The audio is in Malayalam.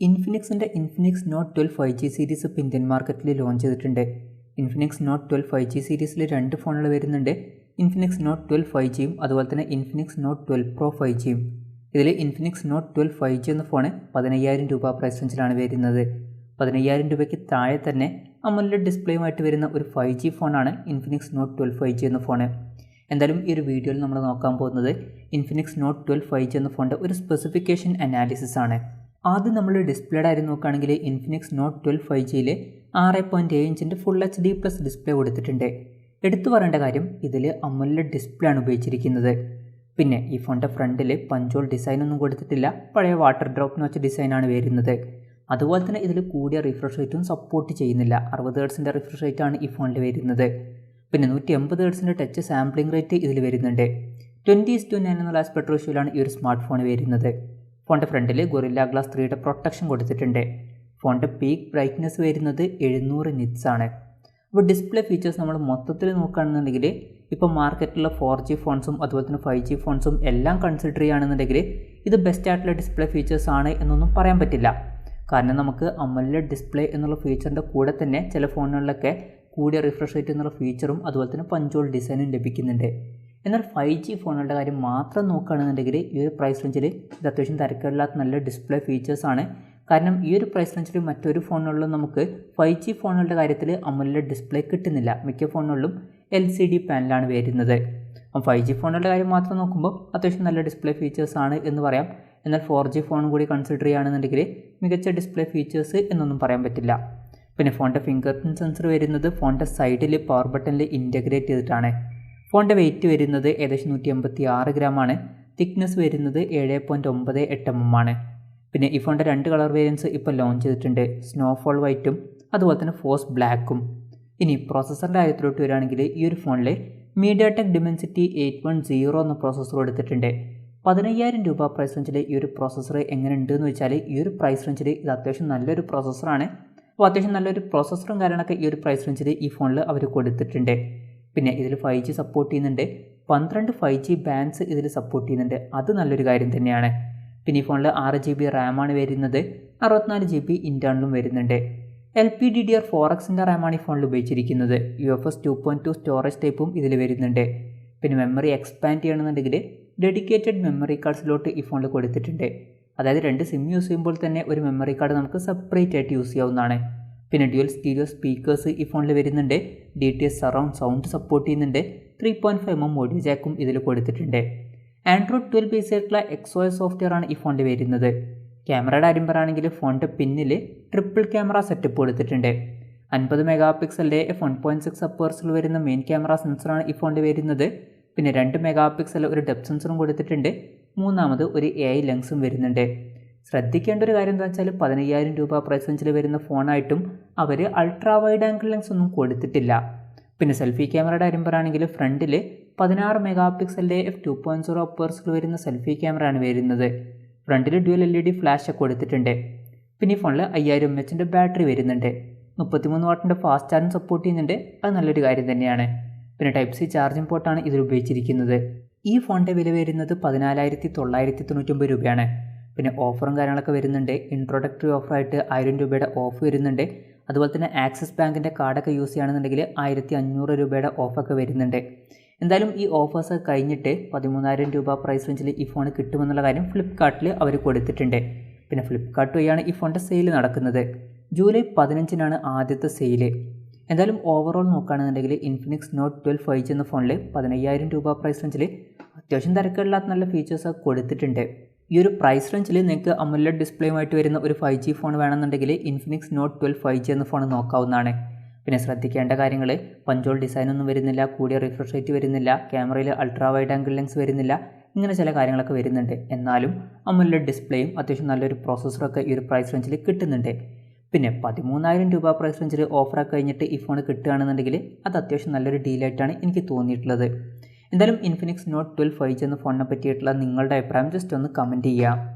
ഇൻഫിനിക്സിൻ്റെ ഇൻഫിനിക്സ് നോട്ട് 12 5G സീരീസ് ഇപ്പോൾ ഇന്ത്യൻ മാർക്കറ്റിൽ ലോഞ്ച് ചെയ്തിട്ടുണ്ട്. ഇൻഫിനിക്സ് നോട്ട് 12 5G സീരീസിൽ രണ്ട് ഫോണുകൾ വരുന്നുണ്ട്. ഇൻഫിനിക്സ് നോട്ട് 12 5Gയും അതുപോലെ തന്നെ ഇൻഫിനിക്സ് നോട്ട് 12 പ്രോ 5Gയും. ഇതിൽ ഇൻഫിനിക്സ് നോട്ട് 12 5G എന്ന ഫോണ് 15,000 രൂപ പ്രൈസ് റേഞ്ചിലാണ് വരുന്നത്. 15,000 രൂപയ്ക്ക് താഴെ തന്നെ അമോലെഡ് ഡിസ്പ്ലേയുമായിട്ട് വരുന്ന ഒരു 5G ഫോണാണ് ഇൻഫിനിക്സ് നോട്ട് 12 5G എന്ന ഫോണ്. എന്തായാലും ഈ ഒരു വീഡിയോയിൽ നമ്മൾ നോക്കാൻ പോകുന്നത് ഇൻഫിനിക്സ് നോട്ട് 12 5G എന്ന ഫോണിൻ്റെ ഒരു സ്പെസിഫിക്കേഷൻ അനാലിസിസ് ആണ്. ആദ്യം നമ്മൾ ഡിസ്പ്ലേയുടെ കാര്യം നോക്കുകയാണെങ്കിൽ ഇൻഫിനിക്സ് നോട്ട് 12 5Gയിൽ 6.7 ഇഞ്ചിൻ്റെ ഫുൾ HD പ്ലസ് ഡിസ്പ്ലേ കൊടുത്തിട്ടുണ്ട്. എടുത്തു പറയേണ്ട കാര്യം ഇതിൽ അമോലെഡ് ഡിസ്പ്ലേ ആണ് ഉപയോഗിച്ചിരിക്കുന്നത്. പിന്നെ ഈ ഫോണിൻ്റെ ഫ്രണ്ടിൽ പഞ്ചോൾ ഡിസൈനൊന്നും കൊടുത്തിട്ടില്ല, പഴയ വാട്ടർ ഡ്രോപ്പിന് വെച്ച ഡിസൈനാണ് വരുന്നത്. അതുപോലെ തന്നെ ഇതിൽ കൂടിയ റിഫ്രഷ് റേറ്റും സപ്പോർട്ട് ചെയ്യുന്നില്ല. 60 ഹെർട്സിൻ്റെ റിഫ്രഷ് റേറ്റാണ് ഈ ഫോണിൽ വരുന്നത്. പിന്നെ 180 ഹെർട്സിൻ്റെ ടച്ച് സാമ്പിളിംഗ് റേറ്റ് ഇതിൽ വരുന്നുണ്ട്. 20:9 എന്നുള്ള ആസ്പെക്ട് റേഷ്യോയിലാണ് ഈ ഒരു സ്മാർട്ട് ഫോൺ വരുന്നത്. ഫോണിൻ്റെ ഫ്രണ്ടിൽ ഗൊറില്ല ഗ്ലാസ് 3യുടെ പ്രൊട്ടക്ഷൻ കൊടുത്തിട്ടുണ്ട്. ഫോണിൻ്റെ പീക്ക് ബ്രൈറ്റ്നസ് വരുന്നത് 700 നിറ്റ്സ് ആണ്. അപ്പോൾ ഡിസ്പ്ലേ ഫീച്ചേഴ്സ് നമ്മൾ മൊത്തത്തിൽ നോക്കുകയാണെന്നുണ്ടെങ്കിൽ ഇപ്പോൾ മാർക്കറ്റിലുള്ള 4G ഫോൺസും അതുപോലെ തന്നെ 5G ഫോൺസും എല്ലാം കൺസിഡർ ചെയ്യുകയാണെന്നുണ്ടെങ്കിൽ ഇത് ബെസ്റ്റ് ആയിട്ടുള്ള ഡിസ്പ്ലേ ഫീച്ചേഴ്സ് ആണ് എന്നൊന്നും പറയാൻ പറ്റില്ല. കാരണം നമുക്ക് അമോലെഡ് ഡിസ്പ്ലേ എന്നുള്ള ഫീച്ചറിൻ്റെ കൂടെ തന്നെ ചില ഫോണുകളിലൊക്കെ കൂടിയ റിഫ്രഷ് റേറ്റ് എന്നുള്ള ഫീച്ചറും അതുപോലെ തന്നെ പഞ്ചോൾ ഡിസൈനും ലഭിക്കുന്നുണ്ട്. എന്നാൽ 5G ഫോണുകളുടെ കാര്യം മാത്രം നോക്കുകയാണെന്നുണ്ടെങ്കിൽ ഈ ഒരു പ്രൈസ് റേഞ്ചിൽ ഇത് അത്യാവശ്യം തിരക്കില്ലാത്ത നല്ല ഡിസ്പ്ലേ ഫീച്ചേഴ്സാണ്. കാരണം ഈ ഒരു പ്രൈസ് റേഞ്ചിൽ മറ്റൊരു ഫോണുകളിലും നമുക്ക് 5G ഫോണുകളുടെ കാര്യത്തിൽ അമോലെഡ് ഡിസ്പ്ലേ കിട്ടുന്നില്ല. മിക്ക ഫോണുകളിലും LCD പാനലാണ് വരുന്നത്. അപ്പം 5G ഫോണുകളുടെ കാര്യം മാത്രം നോക്കുമ്പോൾ അത്യാവശ്യം നല്ല ഡിസ്പ്ലേ ഫീച്ചേഴ്സാണ് എന്ന് പറയാം. എന്നാൽ 4G ഫോണും കൂടി കൺസിഡർ ചെയ്യുകയാണെന്നുണ്ടെങ്കിൽ മികച്ച ഡിസ്പ്ലേ ഫീച്ചേഴ്സ് എന്നൊന്നും പറയാൻ പറ്റില്ല. പിന്നെ ഫോണിൻ്റെ ഫിംഗർ പ്രിൻറ്റ് സെൻസർ വരുന്നത് ഫോണിൻ്റെ സൈഡിൽ പവർ ബട്ടണിൽ ഇൻറ്റഗ്രേറ്റ് ചെയ്തിട്ടാണ്. ഫോണിൻ്റെ വെയിറ്റ് വരുന്നത് ഏകദേശം 186 ഗ്രാമാണ്. തിക്നെസ് വരുന്നത് 7.98 mm ആണ്. പിന്നെ ഈ ഫോണിൻ്റെ 2 കളർ വേരിയൻസ് ഇപ്പോൾ ലോഞ്ച് ചെയ്തിട്ടുണ്ട്. സ്നോഫോൾ വൈറ്റും അതുപോലെ തന്നെ ഫോസ് ബ്ലാക്കും. ഇനി പ്രോസസ്സറിൻ്റെ കാര്യത്തിലോട്ട് വരികയാണെങ്കിൽ ഈ ഒരു ഫോണിൽ mediatek dimensity 810 എന്ന പ്രോസസ്സർ എടുത്തിട്ടുണ്ട്. 15,000 രൂപ പ്രൈസ് റേഞ്ചിൽ ഈ ഒരു പ്രോസസ്സർ എങ്ങനെ ഉണ്ടെന്ന് വെച്ചാൽ ഈ ഒരു പ്രൈസ് റേഞ്ചിൽ ഇത് അത്യാവശ്യം നല്ലൊരു പ്രോസസ്സറാണ്. അപ്പോൾ അത്യാവശ്യം നല്ലൊരു പ്രോസസ്സറും കാര്യങ്ങളൊക്കെ ഈ ഒരു പ്രൈസ് റേഞ്ചിൽ ഈ ഫോണിൽ അവർ കൊടുത്തിട്ടുണ്ട്. പിന്നെ ഇതിൽ 5G സപ്പോർട്ട് ചെയ്യുന്നുണ്ട്. 12 5G ബാൻഡ്സ് ഇതിൽ സപ്പോർട്ട് ചെയ്യുന്നുണ്ട്. അത് നല്ലൊരു കാര്യം തന്നെയാണ്. പിന്നെ ഈ ഫോണിൽ 6GB റാമാണ് വരുന്നത്. 64GB ഇൻറ്റേർണലും വരുന്നുണ്ട്. LPDDR4Xൻ്റെ റാമാണ് ഈ ഫോണിൽ ഉപയോഗിച്ചിരിക്കുന്നത്. UFS 2.2 സ്റ്റോറേജ് ടൈപ്പും ഇതിൽ വരുന്നുണ്ട്. പിന്നെ മെമ്മറി എക്സ്പാൻഡ് ചെയ്യണമെന്നുണ്ടെങ്കിൽ ഡെഡിക്കേറ്റഡ് മെമ്മറി കാർഡ് സ്ലോട്ട് ഈ ഫോണിൽ കൊടുത്തിട്ടുണ്ട്. അതായത് 2 സിം യൂസ് ചെയ്യുമ്പോൾ തന്നെ ഒരു മെമ്മറി കാർഡ് നമുക്ക് സെപ്പറേറ്റ് ആയിട്ട് യൂസ് ചെയ്യാവുന്നതാണ്. പിന്നെ ഡ്യുവൽ സ്റ്റീരിയോ സ്പീക്കേഴ്സ് ഈ ഫോണിൽ വരുന്നുണ്ട്. DTS സറൗണ്ട് സൗണ്ട് സപ്പോർട്ട് ചെയ്യുന്നുണ്ട്. 3.5 mm ഓഡിയോ ജാക്കും ഇതിൽ കൊടുത്തിട്ടുണ്ട്. Android 12 ബേസ് ആയിട്ടുള്ള XOS സോഫ്റ്റ്വെയർ ആണ് ഈ ഫോണിൽ വരുന്നത്. ക്യാമറയുടെ കാര്യം പറയുകയാണെങ്കിൽ ഫോണിൻ്റെ പിന്നിൽ ട്രിപ്പിൾ ക്യാമറ സെറ്റപ്പ് കൊടുത്തിട്ടുണ്ട്. 50 മെഗാപിക്സലിൻ്റെ f1.6 അപ്പേഴ്സിൽ വരുന്ന മെയിൻ ക്യാമറ സെൻസറാണ് ഈ ഫോണിൽ വരുന്നത്. പിന്നെ 2 മെഗാപിക്സൽ ഒരു ഡെപ്ത് സെൻസറും കൊടുത്തിട്ടുണ്ട്. മൂന്നാമത് ഒരു AI ലെൻസും വരുന്നുണ്ട്. ശ്രദ്ധിക്കേണ്ട ഒരു കാര്യം എന്താ വെച്ചാൽ 15,000 രൂപ പ്രൈസ് റേഞ്ചിൽ വരുന്ന ഫോണായിട്ടും അവർ അൾട്രാ വൈഡ് ആംഗിൾ ലെൻസ് ഒന്നും കൊടുത്തിട്ടില്ല. പിന്നെ സെൽഫി ക്യാമറയുടെ കാര്യം പറയുകയാണെങ്കിൽ ഫ്രണ്ടിൽ 16 മെഗാപിക്സലിൻ്റെ f2.0 അപ്പേഴ്സിൽ വരുന്ന സെൽഫി ക്യാമറയാണ് വരുന്നത്. ഫ്രണ്ടിൽ ഡ്യുവൽ LED ഫ്ലാഷ് കൊടുത്തിട്ടുണ്ട്. പിന്നെ ഈ ഫോണിൽ 5000 mAhൻ്റെ ബാറ്ററി വരുന്നുണ്ട്. 33 വാട്ടിൻ്റെ ഫാസ്റ്റ് ചാർജിങ് സപ്പോർട്ട് ചെയ്യുന്നുണ്ട്. അത് നല്ലൊരു കാര്യം തന്നെയാണ്. പിന്നെ Type C ചാർജിങ് പോർട്ടാണ് ഇതിൽ ഉപയോഗിച്ചിരിക്കുന്നത്. ഈ ഫോണിൻ്റെ വില വരുന്നത് 14,999 രൂപയാണ്. പിന്നെ ഓഫറും കാര്യങ്ങളൊക്കെ വരുന്നുണ്ട്. ഇൻട്രോഡക്ടറി ഓഫറായിട്ട് 1000 രൂപയുടെ ഓഫ് വരുന്നുണ്ട്. അതുപോലെ തന്നെ ആക്സിസ് ബാങ്കിൻ്റെ കാർഡൊക്കെ യൂസ് ചെയ്യുകയാണെന്നുണ്ടെങ്കിൽ 1500 രൂപയുടെ ഓഫൊക്കെ വരുന്നുണ്ട്. എന്തായാലും ഈ ഓഫേഴ്സ് കഴിഞ്ഞിട്ട് 13,000 രൂപ പ്രൈസ് റേഞ്ചിൽ ഈ ഫോൺ കിട്ടുമെന്നുള്ള കാര്യം ഫ്ലിപ്കാർട്ടിൽ അവർ കൊടുത്തിട്ടുണ്ട്. പിന്നെ ഫ്ലിപ്കാർട്ട് വഴിയാണ് ഈ ഫോണിൻ്റെ സെയിൽ നടക്കുന്നത്. ജൂലൈ 15-നാണ് ആദ്യത്തെ സെയിൽ. എന്തായാലും ഓവറോൾ നോക്കുകയാണെന്നുണ്ടെങ്കിൽ ഇൻഫിനിക്സ് നോട്ട് 12 5G എന്ന ഫോണിൽ 15,000 രൂപ പ്രൈസ് റേഞ്ചിൽ അത്യാവശ്യം തിരക്കില്ലാത്ത നല്ല ഫീച്ചേഴ്സൊക്കെ കൊടുത്തിട്ടുണ്ട്. ഈ ഒരു പ്രൈസ് റേഞ്ചിൽ നിങ്ങൾക്ക് അമോലെഡ് ഡിസ്പ്ലേയുമായിട്ട് വരുന്ന ഒരു 5G ഫോൺ വേണമെന്നുണ്ടെങ്കിൽ ഇൻഫിനിക്സ് നോട്ട് 12 5G എന്ന ഫോൺ നോക്കാവുന്നതാണ്. പിന്നെ ശ്രദ്ധിക്കേണ്ട കാര്യങ്ങൾ പഞ്ചോൾ ഡിസൈനൊന്നും വരുന്നില്ല, കൂടിയ റിഫ്രഷ് റേറ്റ് വരുന്നില്ല, ക്യാമറയിൽ അൾട്രാ വൈഡ് ആംഗിൾ ലെൻസ് വരുന്നില്ല, ഇങ്ങനെ ചില കാര്യങ്ങളൊക്കെ വരുന്നുണ്ട്. എന്നാലും അമോലെഡ് ഡിസ്പ്ലേയും അത്യാവശ്യം നല്ലൊരു പ്രോസസ്സറൊക്കെ ഈ ഒരു പ്രൈസ് റേഞ്ചിൽ കിട്ടുന്നുണ്ട്. പിന്നെ 13,000 രൂപ പ്രൈസ് റേഞ്ചിൽ ഓഫറൊക്കെ കഴിഞ്ഞിട്ട് ഈ ഫോൺ കിട്ടുകയാണെന്നുണ്ടെങ്കിൽ അത് അത്യാവശ്യം നല്ലൊരു ഡീലായിട്ടാണ് എനിക്ക് തോന്നിയിട്ടുള്ളത്. എന്തായാലും ഇൻഫിനിക്സ് നോട്ട് 12 5G എന്ന ഫോണിനെ പറ്റിയിട്ടുള്ള നിങ്ങളുടെ അഭിപ്രായം ജസ്റ്റ് ഒന്ന് കമൻറ്റ് ചെയ്യുക.